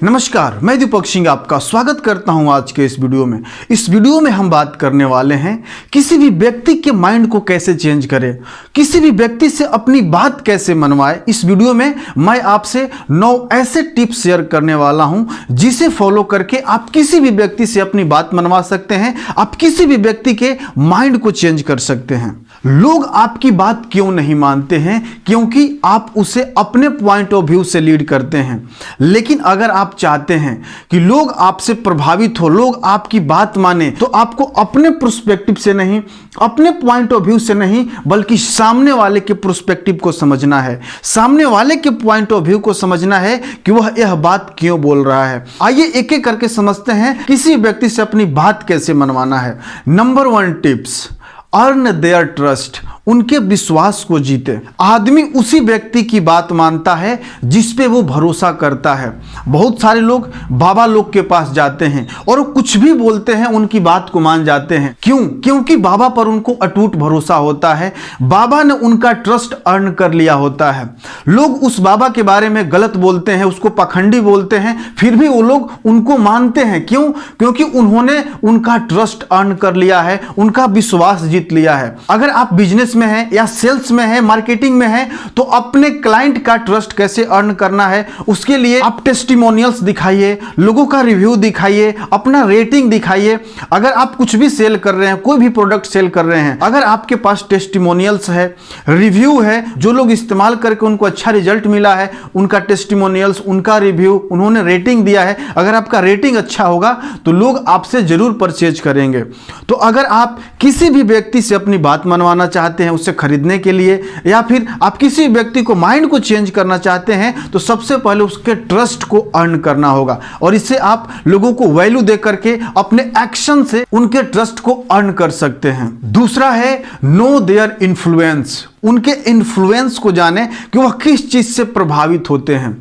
नमस्कार, मैं दीपक सिंह आपका स्वागत करता हूं आज के इस वीडियो में। इस वीडियो में हम बात करने वाले हैं किसी भी व्यक्ति के माइंड को कैसे चेंज करें, किसी भी व्यक्ति से अपनी बात कैसे मनवाएं। इस वीडियो में मैं आपसे 9 ऐसे टिप्स शेयर करने वाला हूं जिसे फॉलो करके आप किसी भी व्यक्ति से अपनी बात मनवा सकते हैं, आप किसी भी व्यक्ति के माइंड को चेंज कर सकते हैं। लोग आपकी बात क्यों नहीं मानते हैं? क्योंकि आप उसे अपने पॉइंट ऑफ व्यू से लीड करते हैं। लेकिन अगर आप चाहते हैं कि लोग आपसे प्रभावित हो, लोग आपकी बात माने, तो आपको अपने पर्सपेक्टिव से नहीं, अपने पॉइंट ऑफ व्यू से नहीं, बल्कि सामने वाले के पर्सपेक्टिव को समझना है, सामने वाले के पॉइंट ऑफ व्यू को समझना है कि वह यह बात क्यों बोल रहा है। आइए एक एक करके समझते हैं किसी व्यक्ति से अपनी बात कैसे मनवाना है। Number 1 tips, earn there trust. उनके विश्वास को जीते। आदमी उसी व्यक्ति की बात मानता है जिस पे वो भरोसा करता है। बहुत सारे लोग बाबा लोग के पास जाते हैं और वो कुछ भी बोलते हैं, उनकी बात को मान जाते हैं। क्यों? क्योंकि बाबा पर उनको अटूट भरोसा होता है, बाबा ने उनका ट्रस्ट अर्न कर लिया होता है। लोग उस बाबा के बारे में गलत बोलते हैं, उसको पाखंडी बोलते हैं, फिर भी वो लोग उनको मानते हैं। क्यों? क्योंकि उन्होंने उनका ट्रस्ट अर्न कर लिया है, उनका विश्वास जीत लिया है। अगर आप बिजनेस में है या सेल्स में है, मार्केटिंग में है, तो अपने क्लाइंट का ट्रस्ट कैसे अर्न करना है, उसके लिए आप टेस्टिमोनियल्स दिखाइए, लोगों का रिव्यू दिखाइए, अपना रेटिंग दिखाइए। अगर आप कुछ भी सेल कर रहे हैं, कोई भी प्रोडक्ट सेल कर रहे हैं, अगर आपके पास टेस्टिमोनियल्स है, रिव्यू है, जो लोग इस्तेमाल करके उनको अच्छा रिजल्ट मिला है, उनका टेस्टिमोनियल्स, उनका रिव्यू, उन्होंने रेटिंग दिया है, अगर आपका रेटिंग अच्छा होगा तो लोग आपसे जरूर परचेज करेंगे। तो अगर आप किसी भी व्यक्ति से अपनी बात मनवाना चाहते हैं, उससे खरीदने के लिए, या फिर आप किसी व्यक्ति को माइंड को चेंज करना चाहते हैं, तो सबसे पहले उसके ट्रस्ट को अर्न करना होगा। और इससे आप लोगों को वैल्यू दे करके अपने एक्शन से उनके ट्रस्ट को अर्न कर सकते हैं। दूसरा है नो देयर इन्फ्लुएंस। उनके इन्फ्लुएंस को जाने कि वह किस चीज से प्रभावित होते हैं।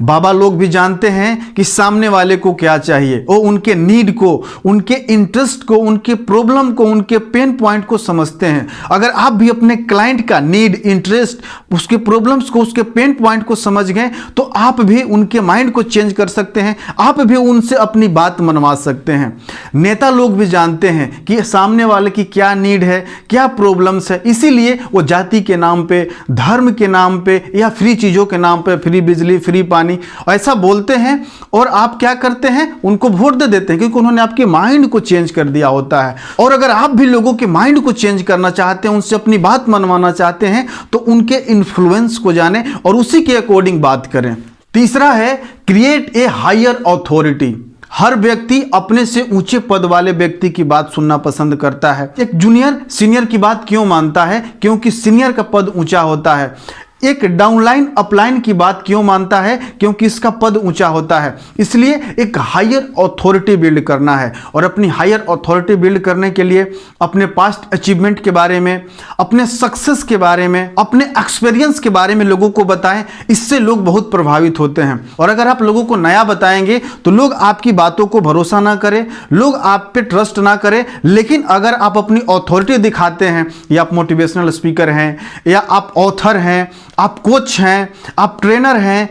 बाबा लोग भी जानते हैं कि सामने वाले को क्या चाहिए, वो उनके नीड को, उनके इंटरेस्ट को, उनके प्रॉब्लम को, उनके पेन पॉइंट को समझते हैं। अगर आप भी अपने क्लाइंट का नीड, इंटरेस्ट, उसके प्रॉब्लम्स को, उसके पेन पॉइंट को समझ गए, तो आप भी उनके माइंड को चेंज कर सकते हैं, आप भी उनसे अपनी बात मनवा सकते हैं। नेता लोग भी जानते हैं कि सामने वाले की क्या नीड है, क्या प्रॉब्लम्स है, इसीलिए वो जाति के नाम पे, धर्म के नाम पे, या फ्री चीजों के नाम पे, फ्री बिजली, फ्री पानी, ऐसा बोलते हैं, और आप क्या करते हैं, उनको वोट दे देते हैं, क्योंकि उन्होंने आपके माइंड को चेंज कर दिया होता है। और अगर आप भी लोगों के माइंड को चेंज करना चाहते हैं, उनसे अपनी बात मनवाना चाहते हैं, तो उनके इन्फ्लुएंस को जाने और उसी के अकॉर्डिंग बात करें। तीसरा है क्रिएट ए हायर अथॉरिटी। हर व्यक्ति अपने से ऊंचे पद वाले व्यक्ति की बात सुनना पसंद करता है। एक जूनियर सीनियर की बात क्यों मानता है? क्योंकि सीनियर का पद ऊंचा होता है। एक डाउनलाइन अपलाइन की बात क्यों मानता है? क्योंकि इसका पद ऊंचा होता है। इसलिए एक हायर अथॉरिटी बिल्ड करना है, और अपनी हायर अथॉरिटी बिल्ड करने के लिए अपने पास्ट अचीवमेंट के बारे में, अपने सक्सेस के बारे में, अपने एक्सपीरियंस के बारे में लोगों को बताएं। इससे लोग बहुत प्रभावित होते हैं। और अगर आप लोगों को नया बताएंगे तो लोग आपकी बातों को भरोसा ना करें, लोग आप पे ट्रस्ट ना करें। लेकिन अगर आप अपनी अथॉरिटी दिखाते हैं, या आप मोटिवेशनल स्पीकर हैं, या आप ऑथर हैं, आप कोच हैं, आप ट्रेनर हैं,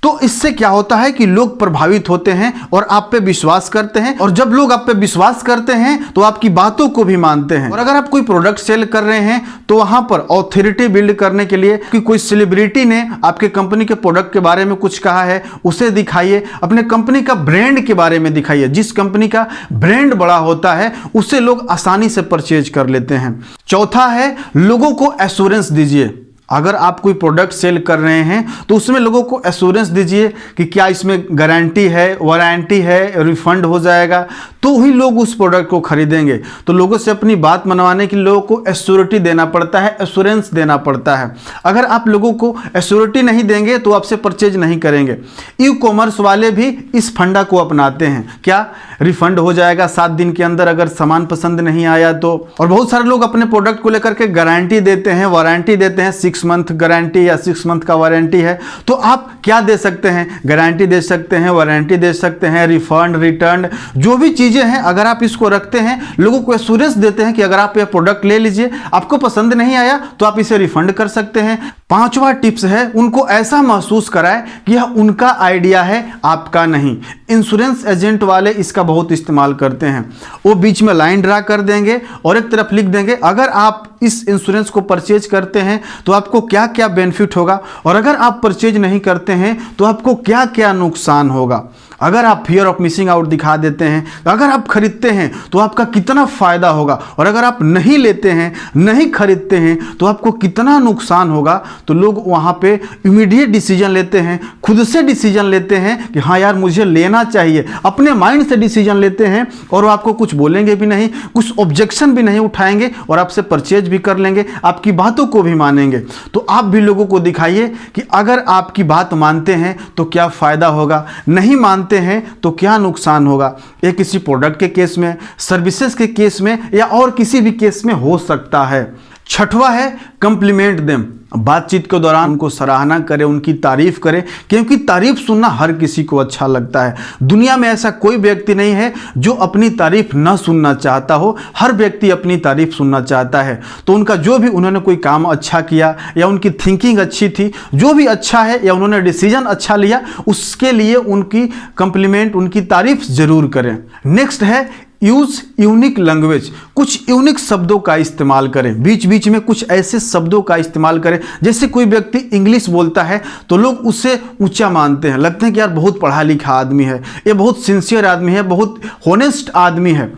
तो इससे क्या होता है कि लोग प्रभावित होते हैं और आप पे विश्वास करते हैं। और जब लोग आप पे विश्वास करते हैं तो आपकी बातों को भी मानते हैं। और अगर आप कोई प्रोडक्ट सेल कर रहे हैं तो वहां पर ऑथोरिटी बिल्ड करने के लिए कि कोई सेलिब्रिटी ने आपके कंपनी के प्रोडक्ट के बारे में कुछ कहा है, उसे दिखाइए। अपने कंपनी का ब्रांड के बारे में दिखाइए। जिस कंपनी का ब्रांड बड़ा होता है उसे लोग आसानी से परचेज कर लेते हैं। चौथा है लोगों को एश्योरेंस दीजिए। अगर आप कोई प्रोडक्ट सेल कर रहे हैं तो उसमें लोगों को एश्योरेंस दीजिए कि क्या इसमें गारंटी है, वारंटी है, रिफंड हो जाएगा, तो ही लोग उस प्रोडक्ट को खरीदेंगे। तो लोगों से अपनी बात मनवाने के लिए लोगों को एश्योरिटी देना पड़ता है, एश्योरेंस देना पड़ता है। अगर आप लोगों को एश्योरिटी नहीं देंगे तो आपसे परचेज नहीं करेंगे। ई कॉमर्स वाले भी इस फंडा को अपनाते हैं। क्या? रिफंड हो जाएगा 7 दिन के अंदर अगर सामान पसंद नहीं आया तो। और बहुत सारे लोग अपने प्रोडक्ट को लेकर के गारंटी देते हैं, वारंटी देते हैं, 6 मंथ गारंटी या 6 मंथ का वारंटी है, तो आप क्या दे सकते हैं? गारंटी दे सकते हैं, वारंटी दे सकते हैं, रिफंड, रिटर्न, जो भी चीज़ें हैं अगर आप इसको रखते हैं, लोगों को एश्योरेंस देते हैं कि अगर आप ये प्रोडक्ट ले लीजिए, आपको पसंद नहीं आया तो आप इसे रिफंड कर सकते हैं। 5वां टिप्स है, उनको ऐसा महसूस कराएं कि यह उनका आइडिया है, आपका नहीं। इंश्योरेंस एजेंट वाले इसका बहुत इस्तेमाल करते हैं। वो बीच में लाइन ड्रा कर देंगे और एक तरफ लिख देंगे अगर आप इस इंश्योरेंस को परचेज करते हैं तो आपको क्या क्या बेनिफिट होगा, और अगर आप परचेज नहीं करते हैं तो आपको क्या क्या नुकसान होगा। अगर आप फियर ऑफ मिसिंग आउट दिखा देते हैं, अगर आप खरीदते हैं तो आपका कितना फायदा होगा, और अगर आप नहीं लेते हैं, नहीं खरीदते हैं तो आपको कितना नुकसान होगा। तो लोग वहाँ पे इमीडिएट डिसीजन लेते हैं, खुद से डिसीजन लेते हैं कि हाँ यार मुझे लेना चाहिए, अपने माइंड से डिसीजन लेते हैं, और वो आपको कुछ बोलेंगे भी नहीं, कुछ ऑब्जेक्शन भी नहीं उठाएंगे, और आपसे परचेज भी कर लेंगे, आपकी बातों को भी मानेंगे। तो आप भी लोगों को दिखाइए कि अगर आपकी बात मानते हैं तो क्या फायदा होगा, नहीं मानते हैं तो क्या नुकसान होगा। ये किसी प्रोडक्ट के केस में, सर्विसेज के केस में, या और किसी भी केस में हो सकता है। 6वां है कॉम्प्लीमेंट देम। बातचीत के दौरान उनको सराहना करें, उनकी तारीफ करें, क्योंकि तारीफ सुनना हर किसी को अच्छा लगता है। दुनिया में ऐसा कोई व्यक्ति नहीं है जो अपनी तारीफ ना सुनना चाहता हो, हर व्यक्ति अपनी तारीफ सुनना चाहता है। तो उनका जो भी उन्होंने कोई काम अच्छा किया, या उनकी थिंकिंग अच्छी थी, जो भी अच्छा है, या उन्होंने डिसीजन अच्छा लिया, उसके लिए उनकी कॉम्प्लीमेंट, उनकी तारीफ जरूर करें। नेक्स्ट है यूज यूनिक लैंग्वेज। कुछ यूनिक शब्दों का इस्तेमाल करें, बीच बीच में कुछ ऐसे शब्दों का इस्तेमाल करें। जैसे कोई व्यक्ति इंग्लिश बोलता है तो लोग उसे ऊंचा मानते हैं, लगते हैं कि यार बहुत पढ़ा लिखा आदमी है, ये बहुत सिंसियर आदमी है, बहुत होनेस्ट आदमी है।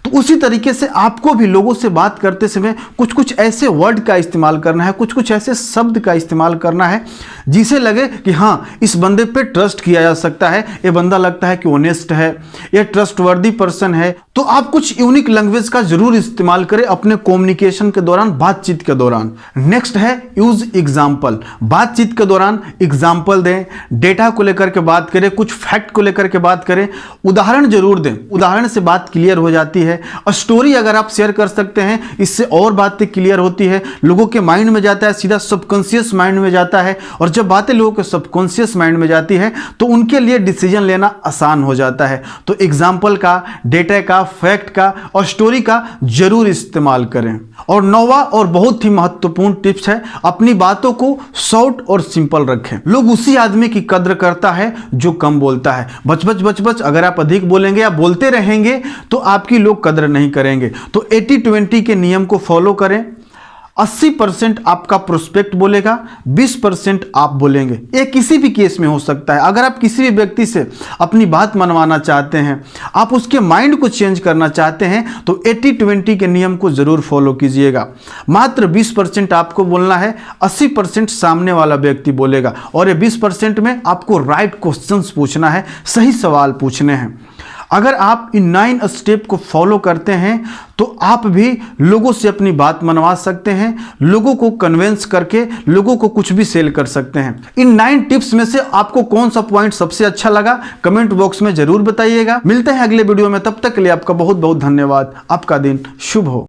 तो उसी तरीके से आपको भी लोगों से बात करते समय कुछ कुछ ऐसे वर्ड का इस्तेमाल करना है, कुछ कुछ ऐसे शब्द का इस्तेमाल करना है जिसे लगे कि हाँ इस बंदे पे ट्रस्ट किया जा सकता है, ये बंदा लगता है कि ऑनेस्ट है, ये ट्रस्टवर्दी पर्सन है। तो आप कुछ यूनिक लैंग्वेज का जरूर इस्तेमाल करें अपने कम्युनिकेशन के दौरान, बातचीत के दौरान। नेक्स्ट है यूज एग्जाम्पल। बातचीत के दौरान एग्जाम्पल दें, डेटा को लेकर के बात करें, कुछ फैक्ट को लेकर के बात करें, उदाहरण जरूर दें, उदाहरण से बात क्लियर हो जाती है। स्टोरी अगर आप शेयर कर सकते हैं, इससे और बातें क्लियर होती है, लोगों के माइंड में जाता है, सीधा सबकॉन्शियस माइंड में जाता है, और जब बातें लोगों के सबकॉन्शियस माइंड में जाती है तो उनके लिए डिसीजन लेना आसान हो जाता है। तो एग्जाम्पल का, डेटा का, फैक्ट का और स्टोरी का जरूर इस्तेमाल करें। और 9वां और बहुत ही महत्वपूर्ण टिप्स है, अपनी बातों को शॉर्ट और सिंपल रखें। लोग उसी आदमी की कद्र करता है जो कम बोलता है। बच बच अगर आप अधिक बोलेंगे या बोलते रहेंगे तो आपकी लोग कद्र नहीं करेंगे। तो 80-20 के नियम को फॉलो करें। 80% आपका प्रोस्पेक्ट बोलेगा, 20% आप बोलेंगे। ये किसी भी केस में हो सकता है। अगर आप किसी भी व्यक्ति से अपनी बात मनवाना चाहते हैं, आप उसके माइंड को चेंज करना चाहते हैं, तो 80-20 के नियम को जरूर फॉलो कीजिएगा। मात्र 20% आपको बोलना है, 80% सामने वाला व्यक्ति बोलेगा, और ये 20% में आपको राइट क्वेश्चंस पूछना है, सही सवाल पूछने हैं। अगर आप इन 9 स्टेप को फॉलो करते हैं तो आप भी लोगों से अपनी बात मनवा सकते हैं, लोगों को कन्विंस करके लोगों को कुछ भी सेल कर सकते हैं। इन 9 टिप्स में से आपको कौन सा पॉइंट सबसे अच्छा लगा कमेंट बॉक्स में जरूर बताइएगा। मिलते हैं अगले वीडियो में, तब तक के लिए आपका बहुत बहुत धन्यवाद। आपका दिन शुभ हो।